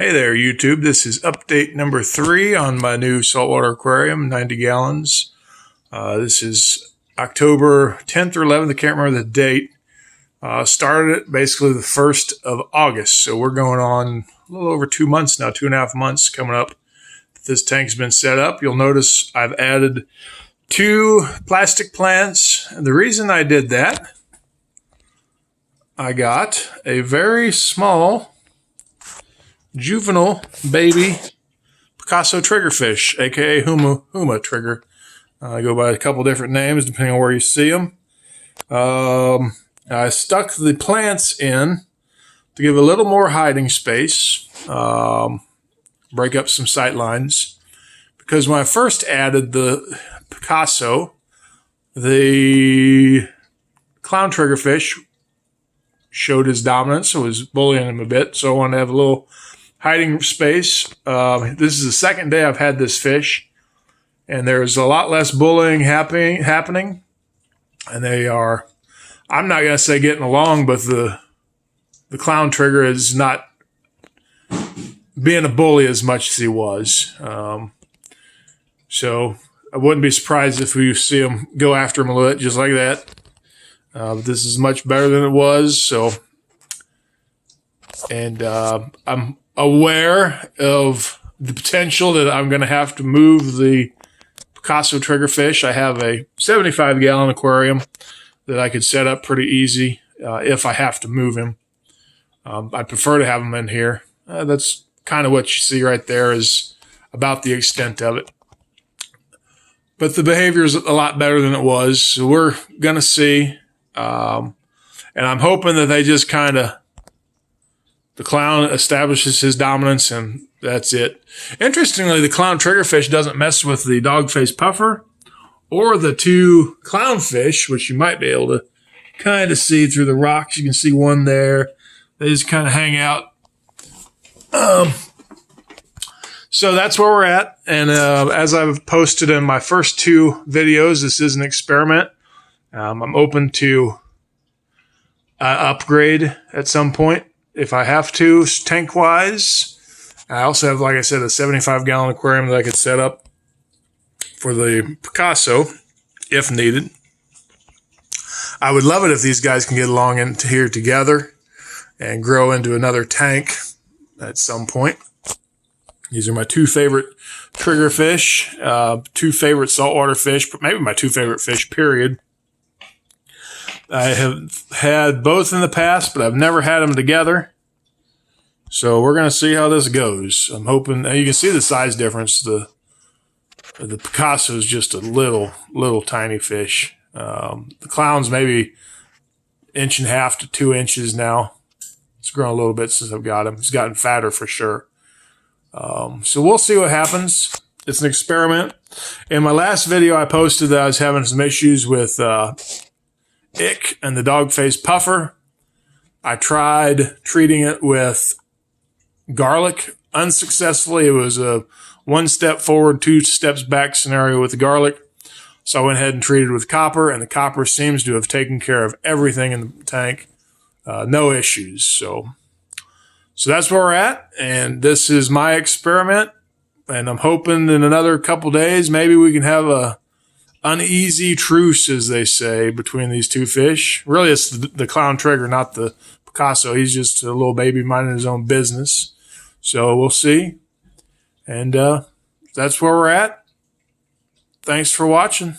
Hey there, YouTube. This is update number 3 on my new saltwater aquarium, 90 gallons. This is October 10th or 11th. I can't remember the date. Started it basically the 1st of August. So we're going on a little over 2 months now, 2.5 months coming up. This tank's been set up. You'll notice I've added 2 plastic plants. And the reason I did that, I got a very small juvenile baby Picasso Trigger fish, aka Huma Trigger. I go by a couple different names depending on where you see them. I stuck the plants in to give a little more hiding space, break up some sight lines. Because when I first added the Picasso, the clown trigger fish showed his dominance, so was bullying him a bit. So I wanted to have a little hiding space. This is the second day I've had this fish, and there's a lot less bullying happening. And they are, I'm not going to say getting along, but the clown trigger is not being a bully as much as he was. So I wouldn't be surprised if we see him go after him a little bit, just like that. But this is much better than it was. So, and I'm aware of the potential that I'm going to have to move the Picasso trigger fish. I have a 75-gallon aquarium that I could set up pretty easy if I have to move him. I'd prefer to have him in here. That's kind of what you see right there is about the extent of it. But the behavior is a lot better than it was. So we're going to see. And I'm hoping that they just kind of, the clown establishes his dominance and that's it. Interestingly, the clown triggerfish doesn't mess with the dog-faced puffer or the 2 clownfish, which you might be able to kind of see through the rocks. You can see one there. They just kind of hang out. So that's where we're at. And as I've posted in my first 2 videos, this is an experiment. I'm open to upgrade at some point if I have to, tank-wise. I also have, like I said, a 75-gallon aquarium that I could set up for the Picasso if needed. I would love it if these guys can get along in here together and grow into another tank at some point. These are my 2 favorite trigger fish, 2 favorite saltwater fish, maybe my 2 favorite fish, period. I have had both in the past, but I've never had them together. So we're going to see how this goes. I'm hoping, you can see the size difference. The Picasso is just a little tiny fish. The clown's maybe 1.5 to 2 inches now. It's grown a little bit since I've got him. He's gotten fatter for sure. So we'll see what happens. It's an experiment. In my last video, I posted that I was having some issues with ick and the dog-faced puffer. I tried treating it with garlic unsuccessfully. It was a 1 step forward, 2 steps back scenario with the garlic. So I went ahead and treated with copper, and the copper seems to have taken care of everything in the tank. No issues. So that's where we're at, and this is my experiment. And I'm hoping in another couple days, maybe we can have a uneasy truce, as they say, between these 2 fish. Really, it's the clown trigger, not the Picasso. He's just a little baby minding his own business. So we'll see. And that's where we're at. Thanks for watching.